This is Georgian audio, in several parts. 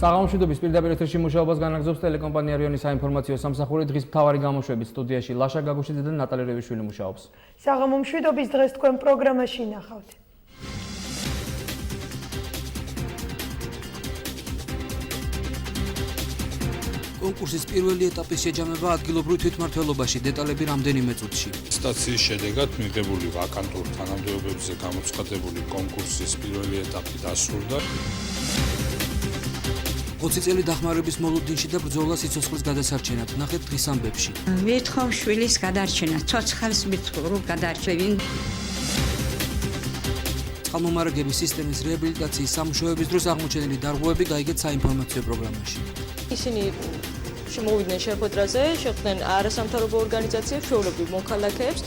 საღამომშვიდობის პირდაპირ ეთერში მუშაობას განაგრძობს ტელეკომპანია რიონის საინფორმაციო სამსახური. დღის მთავარი გამოშვებით სტუდიაში ლაშა გაგუშიძე და ნატალია რევიშვილი მუშაობს. საღამომშვიდობის დღეს თქვენ პროგრამაში ნახავთ. კონკურსის პირველი ეტაპის შეჯამება ადგილობრივ თვითმმართველობაში, დეტალები რამდენიმე წუთში. სტაციის შედეგად მიღებული ვაკანტურ თანამდებობებზე გამოცხადებული კონკურსის პირველი ეტაპი დასრულდა. 20 წელი დახმარების მოლოდინში და ბრძოლა სიცოცხლის გადასარჩენად. ნახეთ დღის ამბებში. ვითხოვ შვილის გადარჩენა, ცოცხალს მithყვრ გადარჩევინ. წყალმომარაგების სისტემის რეაბილიტაციის სამუშაოების დროს აღმოჩენილი დარღვევები გაიგეთ საინფორმაციო პროგრამაში. ისინი შემოვიდნენ შეხვედრაზე, შეხვდნენ არასამთავრობო ორგანიზაციებს, ჩვეულებრივ მოქალაქეებს.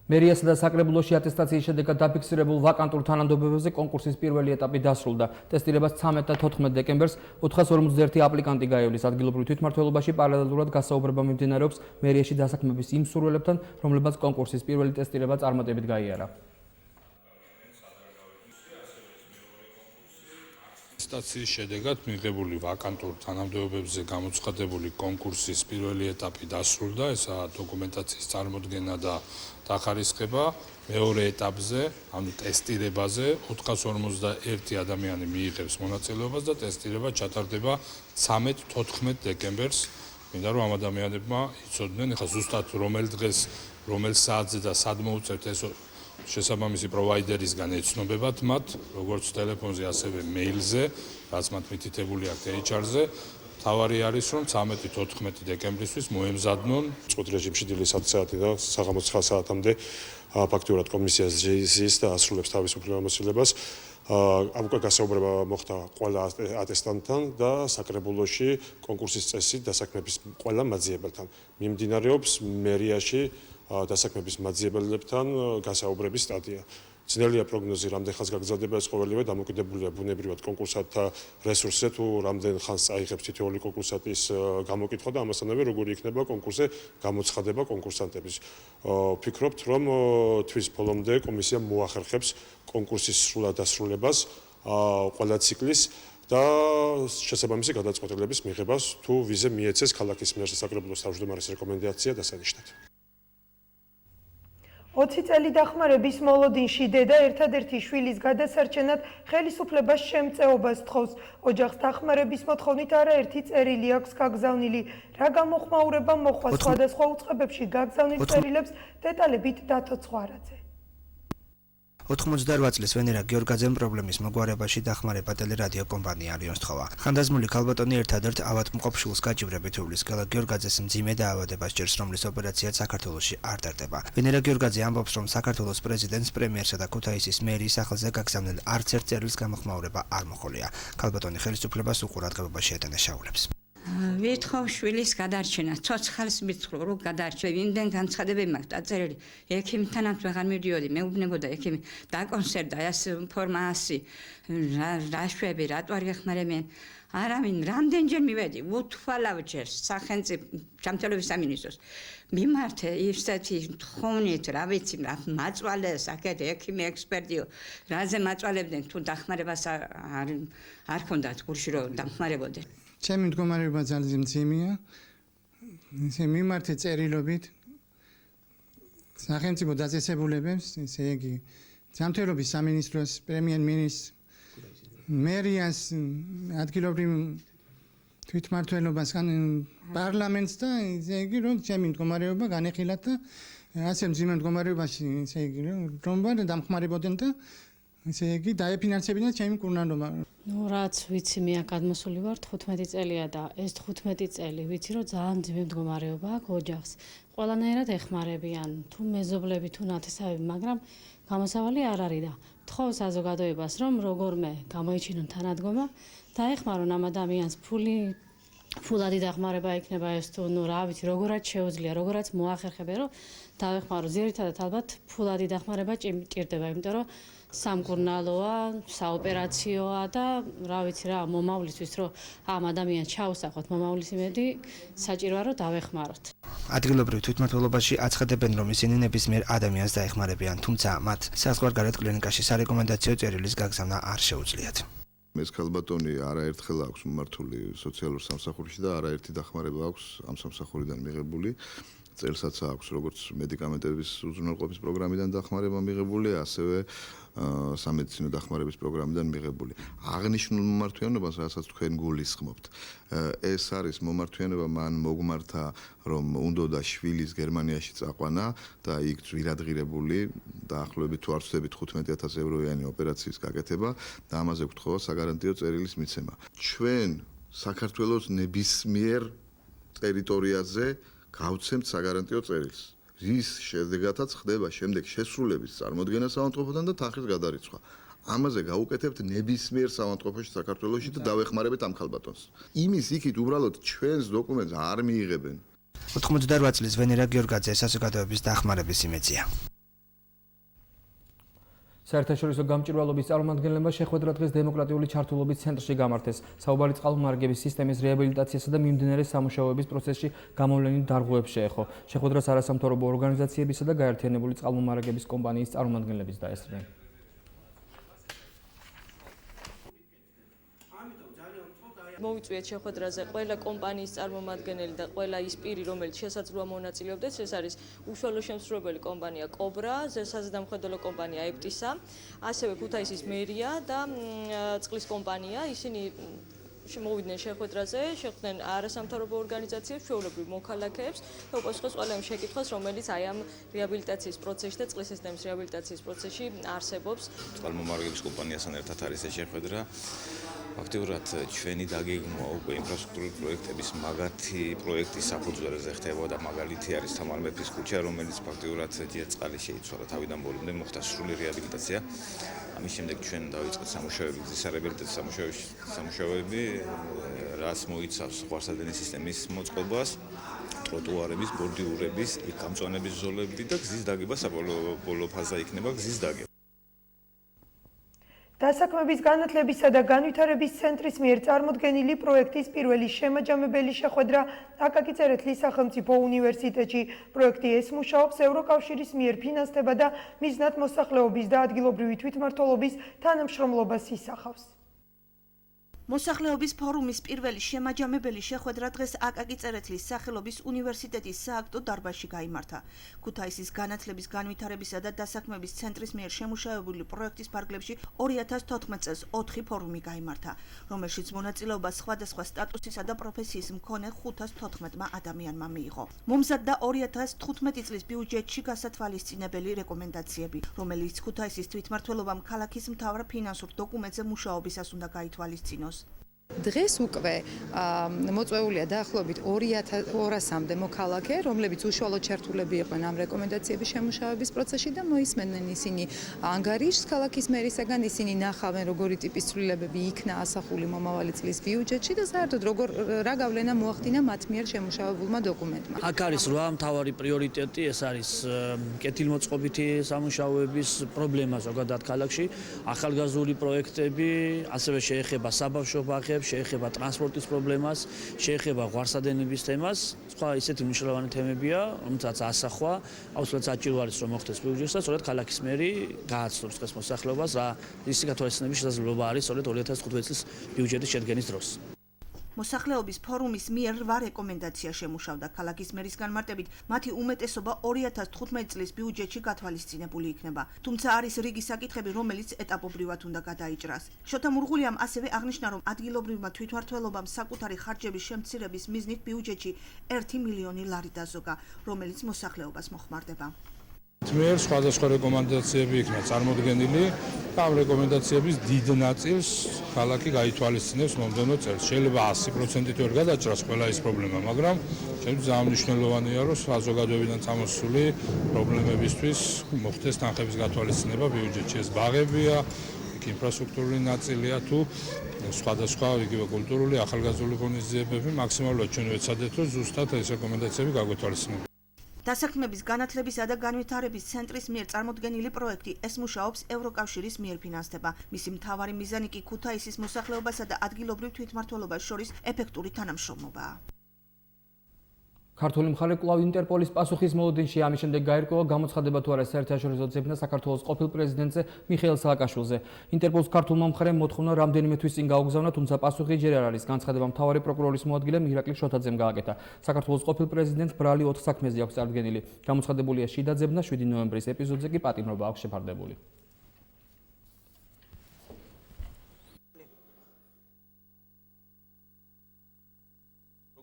მერიასა და საკრებულოში ატესტაციის შედეგად დაფიქსირებულ ვაკანტურ თანამდებობებზე კონკურსის პირველი ეტაპი დასრულდა. ტესტირებას 13 და 14 დეკემბერს 451 აპლიკანტი გაივლის. ადგილობრივ თვითმმართველობაში პარალელურად გასაუბრება მიმდინარეობს მერიაში დასაქმების იმ მსურველებთან, რომლებმაც კონკურსის პირველი ტესტირება წარმატებით გაიარა. სტაციის შედეგად მიღებული ვაკანტურ თანამდებობებზე გამოცხადებული კონკურსის პირველი ეტაპი დასრულდა, ესაა დოკუმენტაციის წარმოდგენა და დახარისხება. მეორე ეტაპზე, ანუ ტესტირებაზე 451 ადამიანი მიიღებს მონაწილეობას და ტესტირება ჩატარდება 13-14 დეკემბერს. მინდა რომ ამ ადამიანებმა იცოდნენ, ხა ზუსტად რომელ დღეს, რომელ საათზე და სად მოუწევთ ეს შესაბამისი პროვაიდერისგან ეცნობებათ მათ, როგორც ტელეფონზე, ასევე მეილზე, რაც მათ მითითებული აქვს HR-ზე. თავარი არის, რომ 13-14 დეკემბრისთვის მოემზადნონ წუთ რეჟიმში დილის 7 საათი და საღამოს 9 საათამდე ფაქტურად კომისიას ზის და ასრულებს თავის უფლებამოსილებას. უკვე გასაუბრება მოხდა ყველა ატესტანტთან და საკრებულოში კონკურსის წესით დასაქმების ყველა მაძიებელთან. მიმდინარეობს მერიაში დასაქმების მაძიებელებთან გასაუბრების სტადია. ძნელია პროგნოზი, რამდენ ხანს გაგრძელდება ეს ყოველივე, დამოკიდებულია ბუნებრივად კონკურსანტთა რესურსზე, თუ რამდენ ხანს წაიღებს თითოეული კონკურსანტის გამოკითხვა და ამასთანავე როგორი იქნება კონკურსზე გამოცხადება კონკურსანტების. ვფიქრობთ, რომ თვის ბოლომდე კომისია მოახერხებს კონკურსის სრულად დასრულებას ყველა ციკლის და შესაბამისი გადაწყვეტილების მიღებას, თუ ვიზე მიეცეს ქალაქის მერს საკრებულოს თავმჯდომარის რეკომენდაცია დასანიშნად. 20 წელი დახმარების მოლოდინში დედა ერთადერთი შვილის გადასარჩენად ხელისუფლებას შემწეობას თხოვს. ოჯახს დახმარების მოთხოვნით არაერთი წერილი აქვს გაგზავნილი. რა გამოხმაურება მოხდა სხვადასხვა უწყებებში გაგზავნილ წერილებს, დეტალებით დათო ცხვარაძე. 88 წლის ვენერა გიორგაძემ პრობლემის მოგვარებაში დახმარება ტელერადიო კომპანია რიონს თხოვა. ხანდაზმული ქალბატონი ერთადერთ ავადმყოფ შვილს გაჭირვებით უვლის. გელა გიორგაძეს მძიმე დაავადება სჯერს, რომლის ოპერაციაც საქართველოში არ ტარდება. ვენერა გიორგაძე ამბობს, რომ საქართველოს პრეზიდენტს, პრემიერსა და ქუთაისის მერიის სახელზე გაგზავნილ არც ერთ წერილს გამოხმაურება არ მოჰყოლია. ქალბატონი ხელისუფლებას უყურადღებობაში ეთანაშაულებს. ვითხოვ შვილის გადარჩენა, ცოცხალს მithqvr გადარჩევინ. იმდენ განცხადებები მაქვს დაწერილი. ექიმთანაც ვეღარ მივდიოდი, მეუბნებოდა ექიმი, დაკონსერვდა ეს ფორმასი, რა შვები, რატო არ გეხმარებიან. არავინ, რამდენჯერ მივედი, უთვალავ ჯერ სახელმწიფო ჯანმრთელობის სამინისტროს. მიმართე ისეთი თხოვნით, რა ვიცი, მაწვალე, საკეთ ექიმი ექსპერტიო, რაზე მაწვალებდნენ, თუ დახმარებას არ ქონდათ გულში რომ დახმარებოდნენ. ჩემი მდგომარეობა ძალიან მძიმეა. ისე მიმართე წერილობით სახელმწიფო დაწესებულებებს, ესე იგი, ჯანმრთელობის სამინისტროს, პრემიერ-მინისტრს, მერიას, ადგილობრივ თვითმმართველობას, პარლამენტს და ესე იგი, რომ ჩემი მდგომარეობა განეხილათ და ასე მძიმე მდგომარეობაში, ესე იგი, რომ დამხმარებოდნენ და ესე იგი, დაეფინანსებინა ჩემი კურნალობა. რაც ვიცი, მე აქ გადმოსული ვარ 15 წელია და ეს 15 წელი ვიცი, რომ ძალიან ძიმე მდგომარეობა აქვს ოჯახს. ყველანაირად ეხმარებიან, თუ მეზობლები, თუ ნათესავები, მაგრამ გამოსავალი არ არის და თხოვ საზოგადოებას, რომ როგორმე გამოიჩინონ თანადგომა, დაეხმარონ ამ ადამიანს ფულადი დახმარება იქნება ეს თუ რა ვიცი, როგორაც შეუძლია, როგორაც მოახერხებენ, რომ დაეხმარო. ძირითადად ალბათ ფულადი დახმარება ჭირდება, იმიტომ რომ სამკურნალოა, საოპერაციოა და რა ვიცი რა, მომავლისთვის რომ ამ ადამიანს ჩაუსახოთ მომავლის იმედი, საჭიროა რომ დავეხმაროთ. ადგილობრივ თვითმმართველობაში აცხადებენ, რომ ისინი ნებისმიერ ადამიანს დაეხმარებიან, თუმცა მათ საზღვარგარეთ კლინიკაში სარეკომენდაციო წერილის გაგზავნა არ შეუძლიათ. ეს ქალბატონი არაერთხელ აქვს მიმართული სოციალურ სამსახურში და არაერთი დახმარება აქვს ამ სამსახურიდან მიღებული. წელსაც აქვს როგორც მედიკამენტების უზრუნველყოფის პროგრამიდან დახმარება მიღებული, ასევე სამედიცინო დახმარების პროგრამიდან მიღებული. აღნიშნულ მომართვიანობას, რასაც თქვენ გულისხმობთ, ეს არის მომართვიანება მან მოგმართა, რომ უნდოდა შვილის გერმანიაში წაყვანა და იქ ძვირადღირებული დაახლოებით თუ არ ვცდებით 15,000 ევროიანი ოპერაციის გაკეთება და ამაზე გვთხოვა საგარანტიო წერილის მიცემა. ჩვენ საქართველოს ნებისმიერ ტერიტორიაზე გავცემთ საგარანტიო წერილს. რის შედეგადაც ხდება შემდეგ შესრულების წარმოდგენა საავადმყოფოდან და თანხის გადარიცხვა. ამაზე გავუკეთებთ ნებისმიერ საავადმყოფოში საქართველოში და დავეხმარებით ამ ქალბატონს. იმის იქით უბრალოდ ჩვენს დოკუმენტს არ მიიღებენ. 88 წლის ვენერა გიორგაძე საზოგადოების დახმარების იმედია. საერთაშორისო გამჭვირვალობის წარმომადგენლებმა შეხვედრა დღეს დემოკრატიული ჩართულობის ცენტრში გამართეს. საუბარი წყალმომარაგების სისტემის რეაბილიტაციასა და მიმდინარე სამუშაოების პროცესში გამოვლენილ დარღვევებს შეეხო. შეხვედრას არასამთავრობო ორგანიზაციებისა და გაერთიანებული წყალმომარაგების კომპანიის წარმომადგენლებიც დაესწრნენ. მოვიწვიეთ შეხვედრაზე ყველა კომპანიის წარმომადგენელი და ყველა ის პირი, რომელიც შესაძლოა მონაწილეობდეს. ეს არის უშუალო შემსრულებელი კომპანია კობრა, საზედამხედველო კომპანია ეპტისა, ასევე ქუთაისის მერია და წყლის კომპანია. ისინი მოვიდნენ შეხვედრაზე, შეხვდნენ არასამთავრობო ორგანიზაციებს, ჩვეულებრივ მოქალაქეებს და უპასუხეს ყველა იმ შეკითხვას, რომელიც აი ამ რეაბილიტაციის პროცესში და წყლის სისტემის რეაბილიტაციის პროცესში არსებობს. წყალმომარაგების კომპანიასთან ერთად არის ეს შეხვედრა. ფაქტიურად ჩვენი დაგეგმვა უკვე ინფრასტრუქტურული პროექტების მაგათი პროექტის საფუძველზე ხდება და მაგალითი არის თამარ მეფის ქუჩა, რომელიც ფაქტიურად ჯერწყალი შეიცვალა თავიდან ბოლომდე მოხდა სრული რეაბილიტაცია. ამის შემდეგ ჩვენ დავიწყეთ სამუშაოები, გზის რეაბილიტაციის სამუშაოები, რაც მოიცავს ღვარსადენის სისტემის მოწყობას, ტროტუარების, ბორდიურების, გამწვანების ზოლები და გზის დაგება საბოლოო ფაზა იქნება გზის დაგება. დასაქმების განათლებისა და განვითარების ცენტრის მიერ წარმოდგენილი პროექტის პირველი შემაჯამებელი შეხვედრა აკაკი წერეთლის სახელმწიფო უნივერსიტეტში. პროექტი ეს მუშაობს ევროკავშირის მიერ ფინანსდება და მიზნად მოსახლეობის და ადგილობრივი თვითმმართველობის თანამშრომლობას ისახავს. მოსახლეობის ფორუმის პირველი შემაჯამებელი შეხვედრა დღეს აკაკი წერეთლის სახელობის უნივერსიტეტის სააქტო დარბაზში გაიმართა. ქუთაისის განათლების განვითარებისა და დასაქმების ცენტრის მიერ შემუშავებული პროექტის ფარგლებში 2014 წელს 4 ფორუმი გაიმართა, რომელშიც მონაწილეობა სხვადასხვა სტატუსისა და პროფესიის მქონე 514 ადამიანმა მიიღო. მომზადდა 2015 წლის ბიუჯეტში გასათვალისწინებელი რეკომენდაციები, რომელიც ქუთაისის თვითმმართველობამ ქალაქის მთავარ ფინანსურ დოკუმენტზე მუშაობისას უნდა გაითვალისწინოს. დღეს უკვე მოწვეულია დაახლოებით 200-მდე მოქალაქე, რომლებიც უშუალოდ ჩართულები იყვნენ ამ რეკომენდაციების შემუშავების პროცესში და მოისმენენ ისინი ანგარიშს ქალაქის მერისაგან, ისინი ნახავენ როგორი ტიპის ცვლილებები იქნა ასახული მომავალი წლის ბიუჯეტში და საერთოდ რა გავლენა მოახდინა მათ მიერ შემუშავებულმა დოკუმენტმა. აქ არის 8 მთავარი პრიორიტეტი, ეს არის კეთილმოწყობითი სამუშაოების პრობლემა ზოგადად ქალაქში, ახალგაზრდული პროექტები, ასევე შეეხება საბავშვო ბაღებს, შეეხება ტრანსპორტის პრობლემას, შეეხება ღვარსადენების თემას, სხვა ისეთი მნიშვნელოვანი თემებია, რომელსაც ასახვა, აუცილებლად საჭირო არის რომ მოხდეს ბიუჯეტში და სწორედ ქალაქის მერი გააცნობს დღეს მოსახლეობას რა ისი გათვალისწინების შესაძლებლობა არის სწორედ 2015 წლის ბიუჯეტის შედგენის დროს. მოსახლეობის ფორუმის მიერ 8 რეკომენდაცია შემუშავდა. ქალაქის მერის განმარტებით, მათი უმეტესობა 2015 წლის ბიუჯეტში გათვალისწინებული იქნება. თუმცა არის რიგი საკითხები, რომელიც ეტაპობრივად უნდა გადაიჭრას. შოთა მურღულიამ ასევე აღნიშნა, რომ ადგილობრივმა თვითმმართველობამ საკუთარი ხარჯების შემცირების მიზნით ბიუჯეტში 1 მილიონი ლარი დაზოგა, რომელიც მოსახლეობას მოხმარდება. მიერ სხვადასხვა რეკომენდაციები იქნა წარმოდგენილი და ამ რეკომენდაციების დიდ ნაწილს ქალაქი გაითვალისწინებს მომდევნო წელს. შეიძლება 100%-ით ვერ გადაჭრას ყველა ეს პრობლემა, მაგრამ ჩემთვის ძალიან მნიშვნელოვანია, რომ საზოგადოებიდან წამოსული პრობლემებისთვის მოხდეს თანხების გათვალისწინება ბიუჯეტში. ეს ბაღებია, იქ ინფრასტრუქტურული ნაწილია თუ სხვადასხვა იგივე კულტურული, ახალგაზრდული ღონისძიებები, მაქსიმალურად ჩვენ ვეცადეთ, რომ ზუსტად ეს რეკომენდაციები გაგვეთვალისწინებინა. დასაქმების განათლებისა და განვითარების ცენტრის მიერ წარმოდგენილი პროექტი ეს მუშაობს ევროკავშირის მიერ ფინანსდება. მისი მთავარი მიზანი კი ქუთაისის მოსახლეობასა და ადგილობრივ თვითმმართველობას შორის ეფექტური თანამშრომლობაა. ქართული მხარე კვლავ ინტერპოლის პასუხის მოლოდინში ამის შემდეგ გაირკვევა გამოცხადება თუ არა საერთაშორისო ძებნა საქართველოს ყოფილ პრეზიდენტზე მიხეილ სააკაშვილზე. ინტერპოლის ქართულმა მხარემ მოთხოვნა რამდენიმე თვის წინ გაუგზავნა, თუმცა პასუხი ჯერ არ არის. განცხადება მთავარი პროკურორის მოადგილემ ირაკლი შოთაძემ გააკეთა. საქართველოს ყოფილ პრეზიდენტს ბრალი 4 საქმეზე აქვს წარდგენილი. გამოცხადებულია შიდა ძებნა 7 ნოემბრის ეპიზოდზე კი პატიმრობა აქვს შეფარდებული.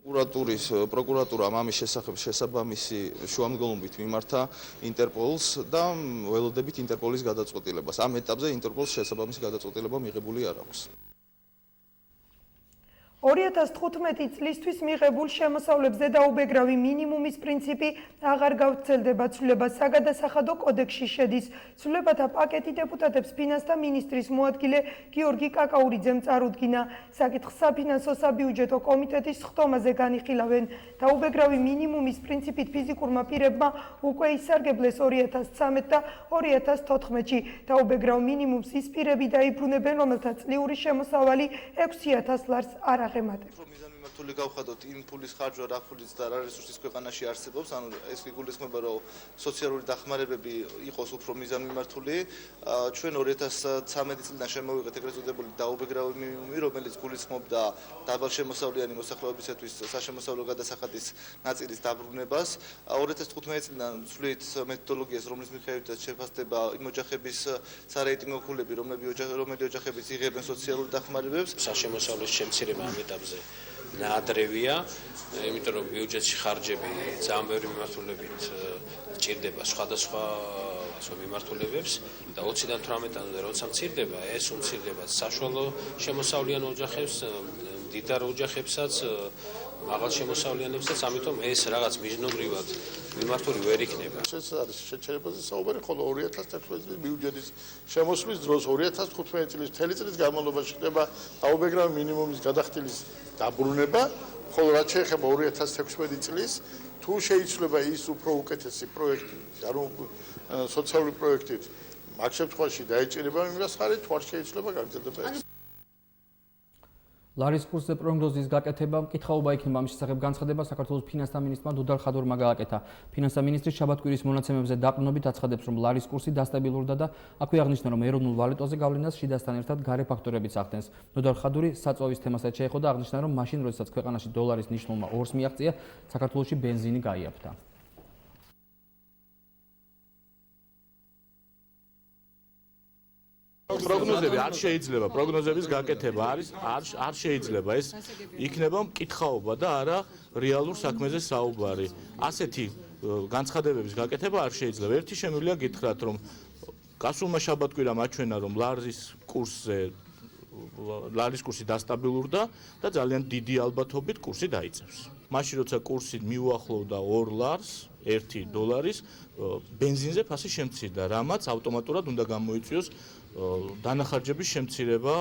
პროკურატურამ ამის შესახებ შესაბამისი შუამდგომლობით მიმართა ინტერპოლს და ველოდებით ინტერპოლის გადაწყვეტილებას. ამ ეტაპზე ინტერპოლს შესაბამისი გადაწყვეტილება მიღებული არ აქვს. 2015 წლისთვის მიღებულ შემოსავლებზე დაუბეგრავი მინიმუმის პრინციპი აღარ გავრცელდება. ცვლილება საგადასახადო კოდექსში შედის. ცვლილებათა პაკეტი დეპუტატებს ფინანსთა მინისტრის მოადგილე გიორგი კაკაურიძემ წარუდგინა. საკითხს საფინანსო საბიუჯეტო კომიტეტის ხდომაზე განიხილავენ. დაუბეგრავი მინიმუმის პრინციპით ფიზიკურმა პირებმა უკვე ისარგებლეს 2013 და 2014-ში. დაუბეგრავ მინიმუმს ის პირები დაიბრუნებენ, რომელთა წლიური შემოსავალი 6000 ლარს არ აღემატება. მართული გავხადოთ იმ ფულის ხარჯვა, რა ფულიც და რა რესურსის ქვეყანაში არსებობს, ანუ ეს გულისხმობა, რომ სოციალური დახმარებები იყოს უფრო მიზანმიმართული. ჩვენ 2013 წლიდან შემოვიღეთ ეგრეთ წოდებული დაუბეგრავი მინიმუმი, რომელიც გულისხმობდა დაბალშემოსავლიანი მოსახლეობისათვის საშემოსავლო გადასახადის ნაწილის დაბრუნებას. 2015 წლიდან ვცვლით მეთოდოლოგიას, რომლის მიხედვითაც შეფასდება იმ ოჯახების სარეიტინგო ქულები, რომელი ოჯახებიც იღებენ სოციალურ დახმარებებს. საშემოსავლის შემცირება ამ ეტაპზე ნაადრევია, იმიტომ რომ ბიუჯეტში ხარჯები ძალიან ბევრი მიმართულებით ჭირდება სხვადასხვა მიმართულებებს და 20-დან 18-მდე როცა მცირდება, ეს უმცირდება საშუალო შემოსავლიან ოჯახებს, მდიდარ ოჯახებსაც, მაღალ შემოსავლიანებსაც, ამიტომ ეს რაღაც მიჯნობრივად მიმართული ვერ იქნება. ეს არის შეჩერებაზე საუბარი, ხოლო 2016 წლის ბიუჯეტის შემოსვლის დროს 2015 წლის მთელი წლის განმავლობაში ხდება დაუბეგრავი მინიმუმის გადახდილის დაბრუნება, ხოლო რაც შეეხება 2016 წლის, თუ შეიძლება ის უფრო უკეთესი პროექტი, ანუ სოციალური პროექტით, მაგ შემთხვევაში დაეჭირება იმას ხარი, თუ არ შეიძლება გაგრძელდება ეს. ლარის კურსზე პროგნოზის გაკეთება მკითხაობა იქნება. ამის შესახებ განცხადება საქართველოს ფინანსთა მინისტრმა დუდარ ხადორმა გააკეთა. ფინანსთა მინისტრი შაბათ-კვირის მონაცემებზე დაყრდნობით აცხადებს, რომ ლარის კურსი დასტაბილურდა და აქვე აღნიშნა, რომ ეროვნულ ვალუტაზე გავლენას შიდასთან ერთად გარე ფაქტორებიც ახდენს. დუდარ ხადური საწვავის თემასაც შეეხო და აღნიშნა, რომ მაშინ, როდესაც ქვეყანაში დოლარის ნიშნულმა ორს მიაღწია, საქართველოში ბენზინი გაიაფთა. პროგნოზები არ შეიძლება, პროგნოზების გაკეთება არ შეიძლება, ეს იქნება მკითხაობა და არა რეალურ საქმეზე საუბარი. ასეთი განცხადებების გაკეთება არ შეიძლება. ერთი შემიძლია გითხრათ, რომ გასულმა შაბათ-კვირამ აჩვენა, რომ ლარის კურსი დასტაბილურდა და ძალიან დიდი ალბათობით კურსი დაიწევს. მაშინ როცა კურსი მიუახლოვდა 2 ლარს, 1 დოლარის, ბენზინზე ფასი შემცირდა, რამაც ავტომატურად უნდა გამოიწვიოს დანახარჯების შემცირება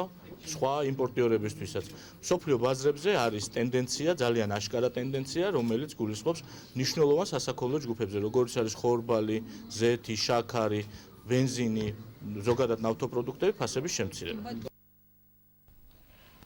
სხვა იმპორტიორებისთვისაც. მსოფლიო ბაზრებზე არის ტენდენცია, ძალიან აშკარა ტენდენცია, რომელიც გულისხმობს მნიშვნელოვან სასაქონლო ჯგუფებზე, როგორც არის ხორბალი, ზეთი, შაქარი, ბენზინი, ზოგადად ნავთობპროდუქტები ფასების შემცირება.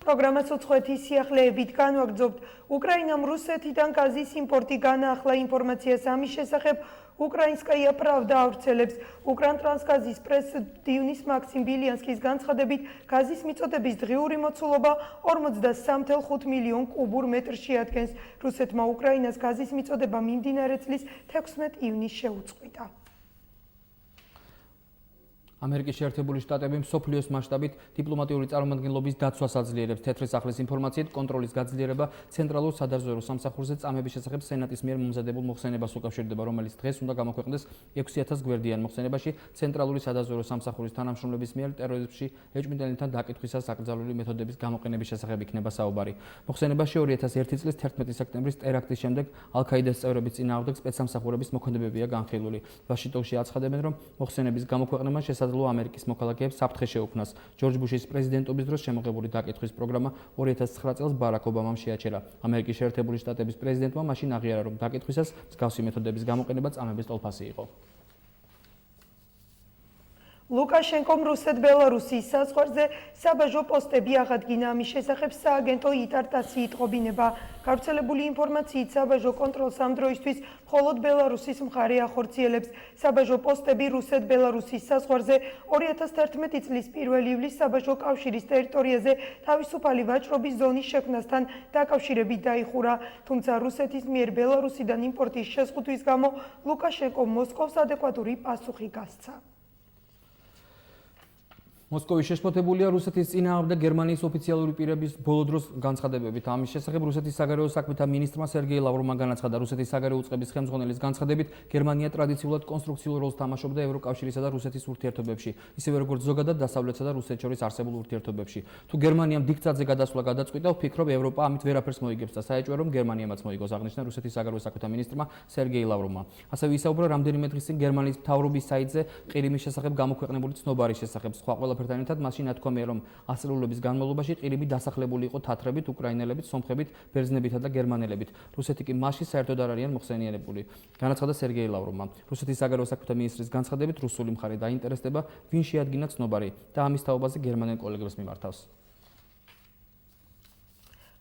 პროგრამას უცხოეთის სიახლეებით განვაგრძობთ. უკრაინამ რუსეთიდან გაზის იმპორტი განაახლა. ინფორმაციას ამის შესახებ უკრაინსკაია პრავდა ავრცელებს. უკრანტრანსგაზის პრეს-დივნის მაქსიმ ბილიანსკის განცხადებით, გაზის მიწოდების დღიური მოცულობა 43.5 მილიონ კუბურ მეტრს შეადგენს. რუსეთმა უკრაინას გაზის მიწოდება მიმდინარე წლის 16 ივნისს შეუწყვიტა. ამერიკის შეერთებული შტატები მსოფლიოს მასშტაბით დიპლომატიური წარმომადგენლობის დაცვას აძლიერებს. თეთრი სახლის ინფორმაციით, კონტროლის გაძლიერება ცენტრალურ სადაზვერვო სამსახურზე წამების შესახებ სენატის მიერ მომზადებულ მოხსენებას უკავშირდება, რომელიც დღეს უნდა გამოქვეყნდეს 6000 გვერდიან მოხსენებაში ცენტრალური სადაზვერვო სამსახურის თანამშრომლების მიერ ტერორიზმში ეჭვმიტანილთან დაკითხვისას აკრძალული მეთოდების გამოყენების შესახებ იქნება საუბარი. მოხსენებაში 2001 წლის 11 სექტემბრის ტერაქტის შემდეგ ალ-ქაიდას წევრების წინააღმდეგ სპეცსამსახურების მოქმედებებია განხილული. ვაშინგტონში აცხადებენ, რომ მოხსენების გამოქვეყნება ამერიკის მოქალაქეებს საფრთხე შეუქმნას. ჯორჯ ბუშის პრეზიდენტობის დროს შემოღებული დაკითხვის პროგრამა 2009 წელს ბარაკ ობამამ შეაჩერა. ამერიკის შეერთებული შტატების პრეზიდენტმა მაშინ აღიარა, რომ დაკითხვისას მსგავსი მეთოდების გამოყენება წამების ტოლფასი იყო. ლუკაშენკომ რუსეთ-ბელარუსის საზღვარზე საბაჟო პოსტები აღადგინა. ამის შესახებ სააგენტო იტარტასი იტყობინება. გავრცელებული ინფორმაციით საბაჟო კონტროლს ამ დროისთვის მხოლოდ ბელარუსის მხარე ახორციელებს. საბაჟო პოსტები რუსეთ-ბელარუსის საზღვარზე 2011 წლის 1 ივლისს საბაჟო კავშირის ტერიტორიაზე თავისუფალი ვაჭრობის ზონის შექმნასთან დაკავშირებით დაიხურა. თუმცა რუსეთის მიერ ბელარუსიდან იმპორტის შეზღუდვის გამო ლუკაშენკომ მოსკოვს ადეკვატური პასუხი გასცა. მოსკოვი შეშფოთებულია რუსეთის წინააღმდეგ გერმანიის ოფიციალური პირების ბოლო დროს განცხადებებით. ამის შესახებ რუსეთის საგარეო საქმეთა მინისტრმა სერგეი ლავროვმა განაცხადა, რუსეთის საგარეო უწყების ხელმძღვანელის განცხადებით, გერმანია ტრადიციულად კონსტრუქციულ როლს თამაშობდა ევროკავშირისა და რუსეთის ურთიერთობებში, ისევე როგორც ზოგადად დასავლეთსა და რუსეთს შორის არსებულ ურთიერთობებში. თუ გერმანიამ დიქტატზე გადასვლა გადაწყვიტა, ვფიქრობ, ევროპა ამით ვერაფერს მოიგებს და საეჭვო რომ გერმანიამაც მოიგოს, აღნიშნა რუსეთის საგარეო საქმეთა მინისტრმა სერგეი ლავროვმა. ასევე ისაუბრა რამდენიმე დღის წინ გერმანიის მთავრობის საიტზე ყირიმის შესახებ გამოქვეყნებული ცნობარის შესახებ. სხვა ყველაფერთან ერთად მაშინ ნათქვამია, რომ ასრულების განმავლობაში ყირიმი დასახლებული იყო თათრებით, უკრაინელებით, სომხებით, ბერძნებითა და გერმანელებით. რუსეთი კი მასში საერთოდ არ არიან მოხსენიებული. განაცხადა სერგეი ლავროვმა. რუსეთის საგარეო საქმეთა მინისტრის განცხადებით, რუსული მხარე დაინტერესდება, ვინ შეადგინა ცნობარი და ამის თაობაზე გერმანელ კოლეგებს მიმართავს.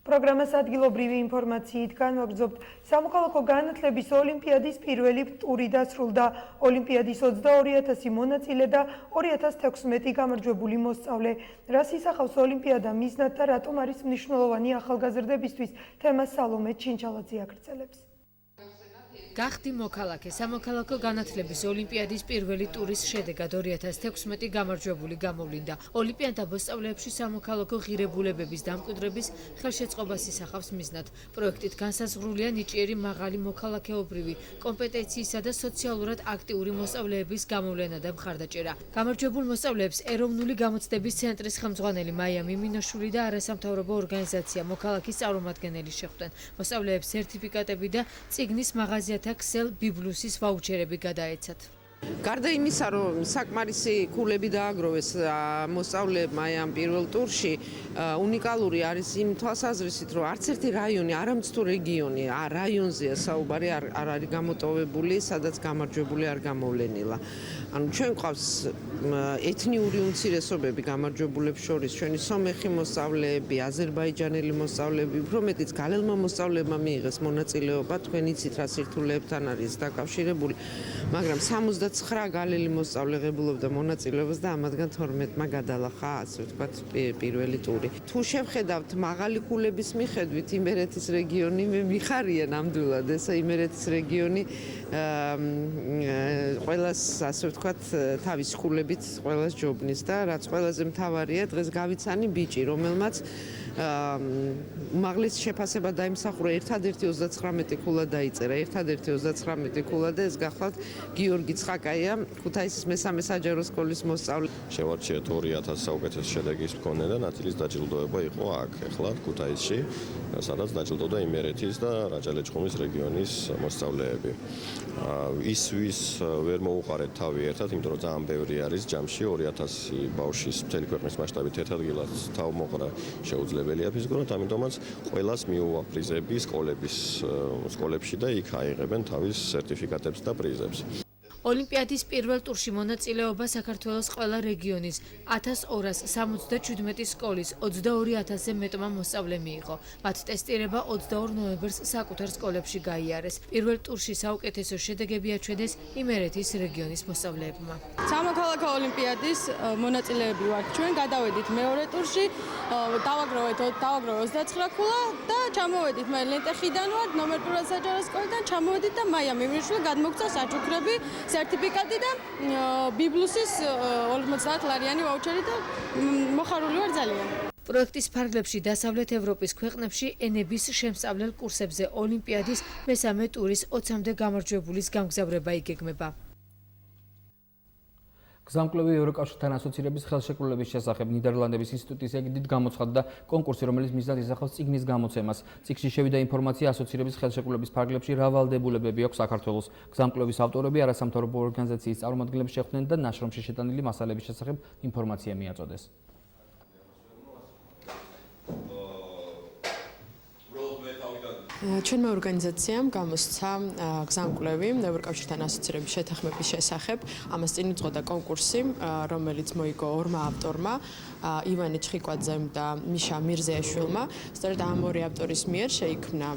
პროგრამას ადგილობრივი ინფორმაციით განვაგრძობთ. სამოქალაქო განათლების ოლიმპიადის პირველი ტური დასრულდა. ოლიმპიადის 22,000 მონაწილე და 2016 გამარჯვებული მოსწავლე. რას ისახავს ოლიმპიადა მიზნად და რატომ არის მნიშვნელოვანი ახალგაზრდებისთვის? თემას სალომე ჩინჩალაძე აგრძელებს. გახდი მოქალაქე. სამოქალაქო განათლების ოლიმპიადის პირველი ტურის შედეგად 2016 გამარჯვებული გამოვლინდა. ოლიმპიადა მოსწავლეებში სამოქალაქო ღირებულებების დამკვიდრების ხელშეწყობას ისახავს მიზნად. პროექტით განსაზღვრულია ნიჭიერი მაღალი მოქალაქეობრივი კომპეტენციისა და სოციალურად აქტიური მოსწავლეების გამოვლენა და მხარდაჭერა. გამარჯვებულ მოსწავლეებს ეროვნული გამოცდების ცენტრის ხელმძღვანელი მაია მიმინოშვილი და არასამთავრობო ორგანიზაცია მოქალაქის წარმომადგენელი შეხვდნენ. მოსწავლეებს სერტიფიკატები და წიგნის მაღაზიათა ქსელ ბიბლუსის ვაუჩერები გადაეცათ. გარდა იმისა, რომ საკმარისი ქულები დააგროვეს მოსწავლეებმა ამ პირველ ტურში, უნიკალური არის იმ თვალსაზრისით, რომ არც ერთი რაიონი, არამც თუ რეგიონი, რაიონზეა საუბარი, არ არის გამოტოვებული, სადაც გამარჯვებული არ გამოვლენილა. ანუ ჩვენ გვყავს ეთნიური უმცირესობები გამარჯვებულებს შორის, ჩვენი სომეხი მოსწავლეები, აზერბაიჯანელი მოსწავლეები, უფრო მეტიც გალელმა მოსწავლეებმა მიიღეს მონაწილეობა, თქვენ იცით რა სირთულეებთან არის დაკავშირებული, მაგრამ 79 გალელი მოსწავლე ღებულობდა მონაწილეობას და ამათგან 12-მა გადალახა, ასე ვთქვათ, პირველი ტური. თუ შევხედავთ მაღალი ქულების მიხედვით, იმერეთის რეგიონი მე მიხარია ნამდვილად, ესა იმერეთის რეგიონი ყველას, ასე ვთქვათ, თავის ქულებით ყველას ჯობნის და რაც ყველაზე მთავარია, დღეს გავიცანი ბიჭი, რომელმაც უმაღლესი შეფასება დაიმსახურა, ერთადერთი 39 ქულა დაიწერა, ერთადერთი 39 ქულა და ეს გახლავთ გიორგი ცხაკაია, ქუთაისის მესამე საჯარო სკოლის მოსწავლე. შევარჩიეთ 2000 საუკეთესო შედეგის მქონე და ნაწილის დაჯილდოება იყო აქ, ახლა ქუთაისში, სადაც დაჯილდოვდა იმერეთის და რაჭა-ლეჩხუმის რეგიონის მოსწავლეები. ის ვის ვერ მოუყარეთ თავი ერთად, იმიტომ რომ ძალიან ბევრი არის ჯამში 2000 ბავშვის მთელი ქვეყნის მასშტაბით ერთ ადგილას თავმოყრა შეუძლებელია ფიზიკურად, ამიტომაც ყველას მიუვა პრიზები სკოლებში და იქ აიღებენ თავის სერტიფიკატებს და პრიზებს. ოლიმპიადის პირველ ტურში მონაწილეობა საქართველოს ყველა რეგიონის 1277 სკოლის 22,000-ზე მეტმა მოსწავლემ მიიღო. მათ ტესტირება 22 ნოემბერს საკუთარ სკოლებში გაიარეს. პირველ ტურში საუკეთესო შედეგები აჩვენეს იმერეთის რეგიონის მოსწავლეებმა. სამოქალაქო ოლიმპიადის მონაწილეები ვართ ჩვენ, გადავედით მეორე ტურში, დავაგროვეთ 29 ქულა და ჩამოვედით მე ლენტეხიდან ვარ, ნომერ 1 საჯარო სკოლიდან ჩამოვედით და მაია მიმინოშვილი გადმოგცა საჩუქრები, სერტიფიკატი და ბიბლუსის 50 ლარიანი ვაუჩერი და მოხარული ვარ ძალიან. პროექტის ფარგლებში დასავლეთ ევროპის ქვეყნებში ენების შემსწავლელ კურსებზე ოლიმპიადის მესამე ტურის 20-მდე გამარჯვებულის გამგზავრება იგეგმება. გზამკვლევი ევროკავშირთან ასოცირების ხელშეკრულების შესახებ ნიდერლანდების ინსტიტუტის ეგიდით გამოცხადდა კონკურსი, რომელიც მიზნად ისახავს წიგნის გამოცემას. წიგნში შევიდა ინფორმაცია ასოცირების ხელშეკრულების ფარგლებში რა ვალდებულებები აქვს საქართველოს. გზამკვლევის ავტორები არასამთავრობო ორგანიზაციის წარმომადგენლებს შეხვდნენ და ნაშრომში შეტანილი მასალების შესახებ ინფორმაცია მიაწოდეს. ჩვენმა ორგანიზაციამ გამოსცა გზამკვლევი ევროკავშირთან ასოცირების შეთანხმების შესახებ. ამას წინ უძღოდა კონკურსი, რომელიც მოიგო ორმა ავტორმა, ივანე ჩხიკვაძემ და მიშა მირზეაშვილმა. სწორედ ამ ორი ავტორის მიერ შეიქმნა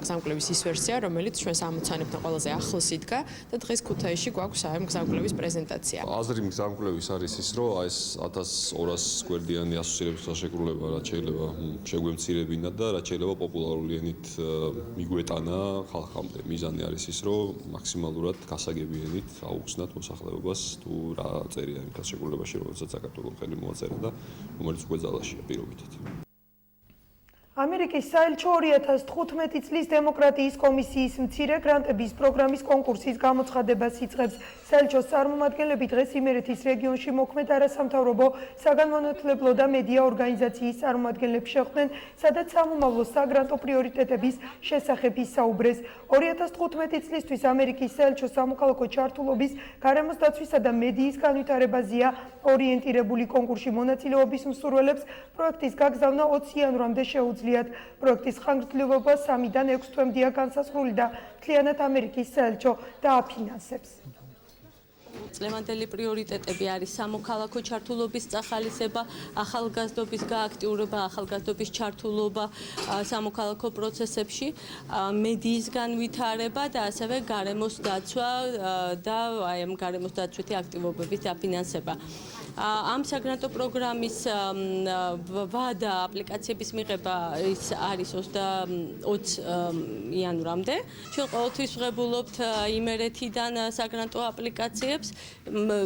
გზამკვლევის ის ვერსია, რომელიც ჩვენს ამოცანებთან ყველაზე ახლოს იდგა და დღეს ქუთაისში გვაქვს ამ გზამკვლევის პრეზენტაცია. აზრი გზამკვლევის არის ის, რომ ეს 1200 გვერდიანი ასოცირების ხელშეკრულება რაც შეიძლება შეგვემცირებინა და რაც შეიძლება პოპულარული ენით მიგვეტანა ხალხამდე. მიზანი არის ის, რომ მაქსიმალურად გასაგები ენით აუხსნათ მოსახლეობას თუ რა წერია იმ ხელშეკრულებაში, რომელსაც საქართველოს ხელი მოაწერა და რომელიც უკვე ძალაშია პირობითად. ამერიკის საელჩო 2015 წლის დემოკრატიის კომისიის მცირე გრანტების პროგრამის კონკურსის გამოცხადებას იწყებს. საელჩოს წარმომადგენლები დღეს იმერეთის რეგიონში მოქმედ არასამთავრობო საგანმანათლებლო და მედია ორგანიზაციის წარმომადგენლებს შეხვდნენ, სადაც სამომავლო საგრანტო პრიორიტეტების შესახებ ისაუბრეს. 2015 წლისთვის ამერიკის საელჩოს სამოქალაქო ჩართულობის, გარემოს დაცვისა და მედიის განვითარებაზეა ორიენტირებული კონკურსში მონაწილეობის მსურველებს პროექტის გაგზავნა 20 იანვრამდე შეუძლიათ. პროექტის ხანგრძლივობა 3-დან 6 თვემდეა განსაზღვრული და მთლიანად ამერიკის საელჩო დააფინანსებს. წლევანდელი პრიორიტეტები არის სამოქალაქო ჩართულობის წახალისება, ახალგაზრდობის გააქტიურება, ახალგაზრდობის ჩართულობა სამოქალაქო პროცესებში, მედიის განვითარება და ასევე გარემოს დაცვა და აი ამ გარემოს დაცვითი აქტივობების დაფინანსება. ამ საგრანტო პროგრამის ვადა აპლიკაციების მიღება ის არის 20 იანვრამდე. ჩვენ ყოველთვის ვღებულობთ იმერეთიდან საგრანტო აპლიკაციებს.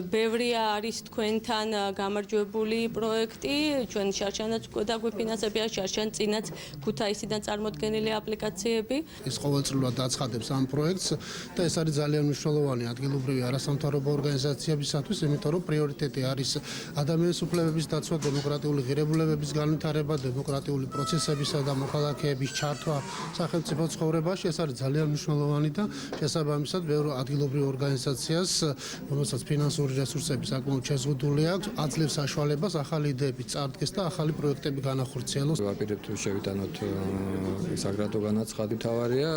ბევრია არის თქვენთან გამარჯვებული პროექტი. ჩვენ შარშანაც უკვე დაგვიფინანსებია, შარშან წინაც ქუთაისიდან წარმოდგენილი აპლიკაციები. ეს ყოველწლიურად აცხადებს ამ პროექტს და ეს არის ძალიან მნიშვნელოვანი ადგილობრივი არასამთავრობო ორგანიზაციებისათვის, იმიტომ რომ პრიორიტეტი არის ადამიანის უფლებების დაცვა, დემოკრატიული ღირებულებების განვითარება, დემოკრატიული პროცესებისა და მოქალაქეების ჩართვა სახელმწიფო ცხოვრებაში. ეს არის ძალიან მნიშვნელოვანი და შესაბამისად ბევრ ადგილობრივ ორგანიზაციას, რომელსაც ფინანსური რესურსები საკმაოდ შეზღუდული აქვს, აძლევს საშუალებას ახალი იდეების წარდგეს და ახალი პროექტები განახორციელოს. ვაპირებთ შევიტანოთ საგრანტო განაცხადი თავარია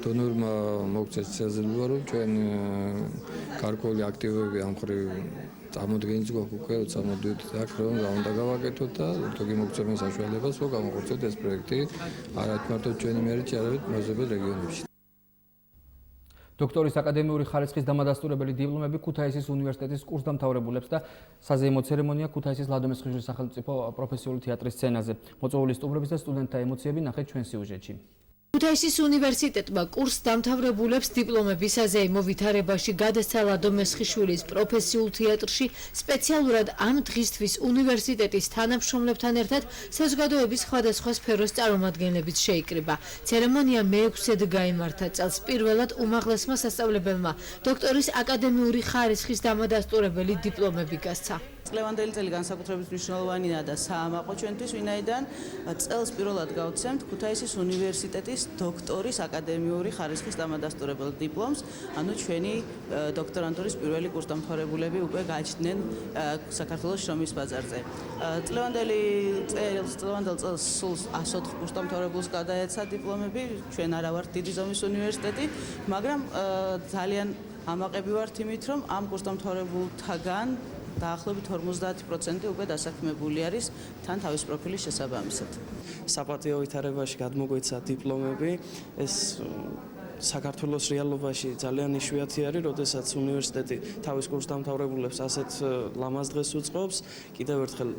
დონორმა მოგცეს შესაძლებლობა რომ ჩვენ გარკვეული აქტივობები ამ ხრივ წარმოდგენიც გვაქვს უკვე წამოდივით აქ რომ რა უნდა გავაკეთოთ და თქო მოგცემენ საშუალებას რომ გამოხორციელოთ ეს პროექტი არა მარტო ჩვენი იმერეთში არამედ მეზობელ რეგიონებში. დოქტორის აკადემიური ხარისხის დამადასტურებელი დიპლომები ქუთაისის უნივერსიტეტის კურსდამთავრებულებს და საზეიმო ცერემონია ქუთაისის ლადო მესხიშვილის სახელმწიფო პროფესიული თეატრის სცენაზე. მოწვეული სტუმრების და სტუდენტთა ემოციები ნახეთ ჩვენ სიუჟეტში. ქუთაისის უნივერსიტეტმა კურსდამთავრებულებს დიპლომები საზეიმო ვითარებაში გადასცა ლადო მესხიშვილის პროფესიულ თეატრში სპეციალურად ამ დღისთვის უნივერსიტეტის თანამშრომლებთან ერთად საზოგადოების სხვადასხვა სფეროს წარმომადგენლებიც შეიკრიბა. ცერემონია მე-6-ად გაიმართა. წელს პირველად უმაღლესმა სასწავლებელმა დოქტორის აკადემიური ხარისხის დამადასტურებელი დიპლომები გასცა. წლევანდელი წელი განსაკუთრებით მნიშვნელოვანია და საამაყო ჩვენთვის, ვინაიდან წელს პირველად გავცემთ ქუთაისის უნივერსიტეტის დოქტორის აკადემიური ხარისხის დამადასტურებელ დიპლომს, ანუ ჩვენი დოქტორანტურის პირველი კურსდამთავრებულები უკვე გაჩნდნენ საქართველოს შრომის ბაზარზე. წლევანდელ წელს სულ 104 კურსდამთავრებულს გადაეცა დიპლომები, ჩვენ არა ვართ დიდი ზომის უნივერსიტეტი, მაგრამ ძალიან ამაყები ვართ იმით, რომ ამ კურსდამთავრებულთაგან დაახლოებით 50% უკვე დასაქმებული არის თან თავის პროფილის შესაბამისად. საპატიო ვითარებაში გადმოგვეცა დიპლომები, ეს საქართველოს რეალობაში ძალიან იშვიათი არის, როდესაც უნივერსიტეტი თავის კურსდამთავრებულებს ასეთ ლამაზ დღეს უწყობს. კიდევ ერთხელ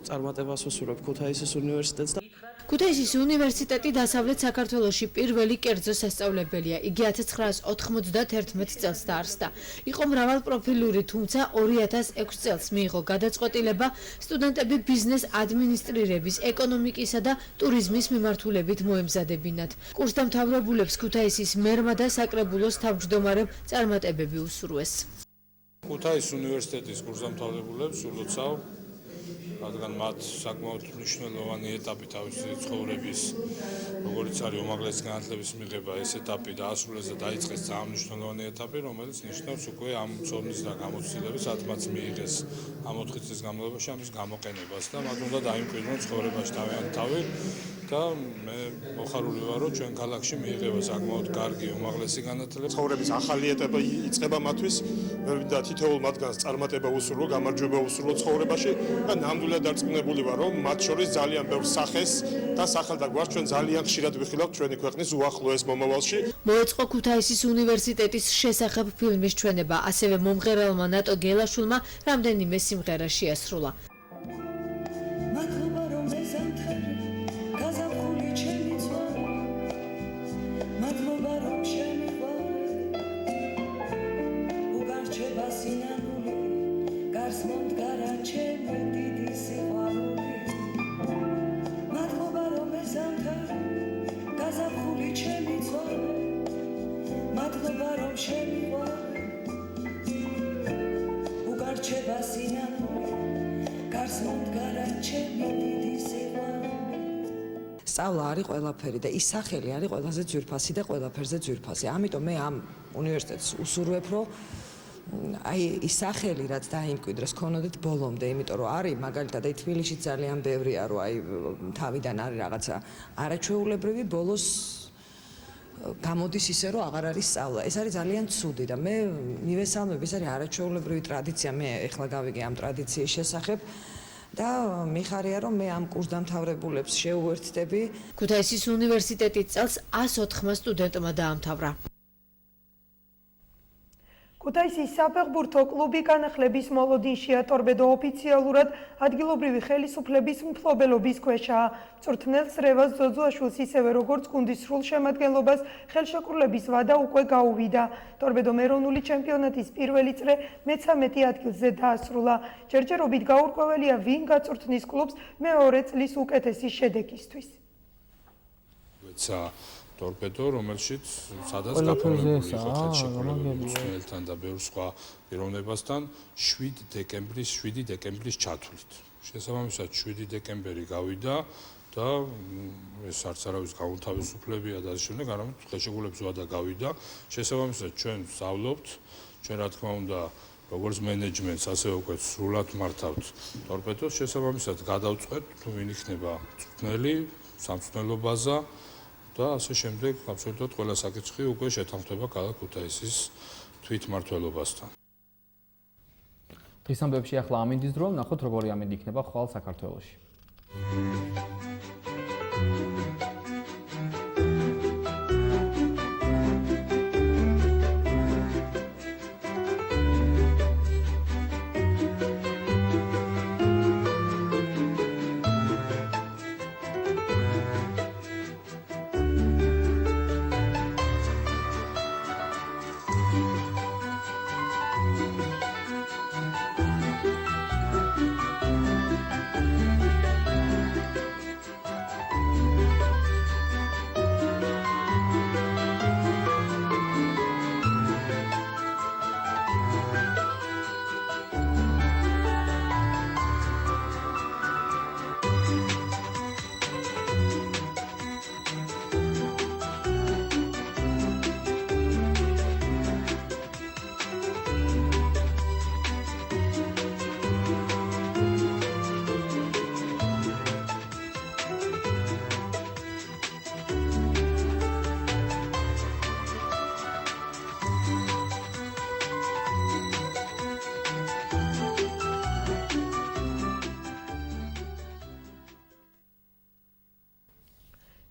წარმატებას ვუსურვებ ქუთაისის უნივერსიტეტს და ქუთაისის უნივერსიტეტი დასავლეთ საქართველოში პირველი კერძო სასწავლებელია. იგი 1991 წელს დაარსდა. იყო მრავალპროფილური, თუმცა 2006 წელს მიიღო გადაწყვეტილება სტუდენტები ბიზნეს ადმინისტრირების, ეკონომიკისა და ტურიზმის მიმართულებით მოემზადებინათ. კურსდამთავრებულებს ქუთაისის მერმა და საკრებულოს თავმჯდომარემ წარმატებები უსურვეს. ქუთაისის უნივერსიტეტის კურსდამთავრებულებს ულოცავ რადგან მათ საკმაოდ მნიშვნელოვანი ეტაპი თავისი ცხოვრების, როგორც არის უმაღლესი განათლების მიღება, ეს ეტაპი დაასრულეს და დაიწყეს ძალიან მნიშვნელოვანი ეტაპი, რომელიც ნიშნავს უკვე ამ ცოდნის და გამოცდილების, რაც მიიღეს ამ 4 წლის განმავლობაში ამის გამოყენებას და მათ უნდა დაიმკვიდრონ ცხოვრებაში თავიანთი თავი და მე მოხარული ვარ, რომ ჩვენ ქალაქში მიიღება საკმაოდ კარგი უმაღლესი განათლება. ცხოვრების ახალი ეტაპი იწყება მათთვის, და თითოეულ მათგანს წარმატება უსურვო, გამარჯვება უსურვო ცხოვრებაში და ნამდვილად დარწმუნებული ვარ, რომ მათ შორის ძალიან ბევრ სახეს და სახელდაგვარს ჩვენ ძალიან ხშირად ვიხილავთ ჩვენი ქვეყნის უახლოეს მომავალში. მოეწყო ქუთაისის უნივერსიტეტის შესახებ ფილმის ჩვენება, ასევე მომღერალმა ნატო გელაშვილმა რამდენიმე სიმღერა შეასრულა. სწავლა არის ყველაფერი და ის სახელი არის ყველაზე ძვირფასი და ყველაფერზე ძვირფასი. ამიტომ მე ამ უნივერსიტეტს უსურვებ, რომ აი ის სახელი რაც დაიმკვიდრეს ქონოდეთ ბოლომდე, იმიტომ რომ არის მაგალითად აი თბილისში ძალიან ბევრია, რომ აი თავიდან არის რაღაცა არაჩვეულებრივი, ბოლოს გამოდის ისე, რომ აღარ არის სწავლა. ეს არის ძალიან ცუდი და მე მივესალმები, ეს არის არაჩვეულებრივი ტრადიცია, მე ეხლა გავიგე ამ ტრადიციის შესახებ. და მიხარია რომ მე ამ კურსდამთავრებულებს შეუერთდები. ქუთაისის უნივერსიტეტის წელს 104 სტუდენტმა დაამთავრა. ქუთაისის საფეხბურთო კლუბი განახლების მოლოდინშია, ტორპედო ოფიციალურად ადგილობრივი ხელისუფლების მფლობელობის ქვეშაა. მწვრთნელს რევაზ ზოძუაშვილს ისევე როგორც გუნდის სრულ შემადგენლობას ხელშეკრულების ვადა უკვე გაუვიდა. ტორპედომ ეროვნული ჩემპიონატის პირველი წრე მე-13 ადგილზე დაასრულა. ჯერჯერობით გაურკვეველია, ვინ გაწვრთნის კლუბს მეორე წლის უკეთესი შედეგისთვის. ტორპედო, რომელშიც სადაც გაფორმებული იყო ხელშეკრულება მწვრთნელთან და ბევრ სხვა პიროვნებასთან 7 დეკემბრის ჩათვლით. შესაბამისად 7 დეკემბერი გავიდა და ეს არც არავის გაუნთავისუფლებია და ასე შემდეგ, არამედ ხელშეკრულების ვადა გავიდა. შესაბამისად ჩვენ ვსწავლობთ, ჩვენ რა თქმა უნდა როგორც მენეჯმენტს, ასევე უკვე სრულად მართავთ ტორპედოს, შესაბამისად გადავწყვეტ თუ ვინ იქნება მწვრთნელი სამწვრთნელო ბაზა და ასე შემდეგ აბსოლუტურად ყველა საკითხი უკვე შეთანხმდება ქალაქ ქუთაისის თვითმმართველობასთან. დღის ამბებში ახლა ამინდის დრო, ნახოთ როგორი ამინდი იქნება ხვალ საქართველოში.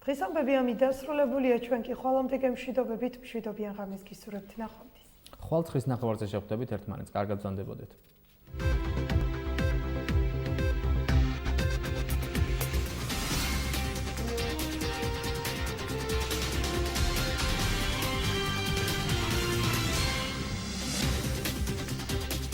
დღის ამბები ამით დასრულებულია, ჩვენ კი ხვალამდე გემშვიდობებით, მშვიდობიან ღამეს გისურვებთ, ნახვამდის. ხვალ 9-ის ნახევარზე შევხვდებით ერთმანეთს, კარგად ბრძანდებოდეთ.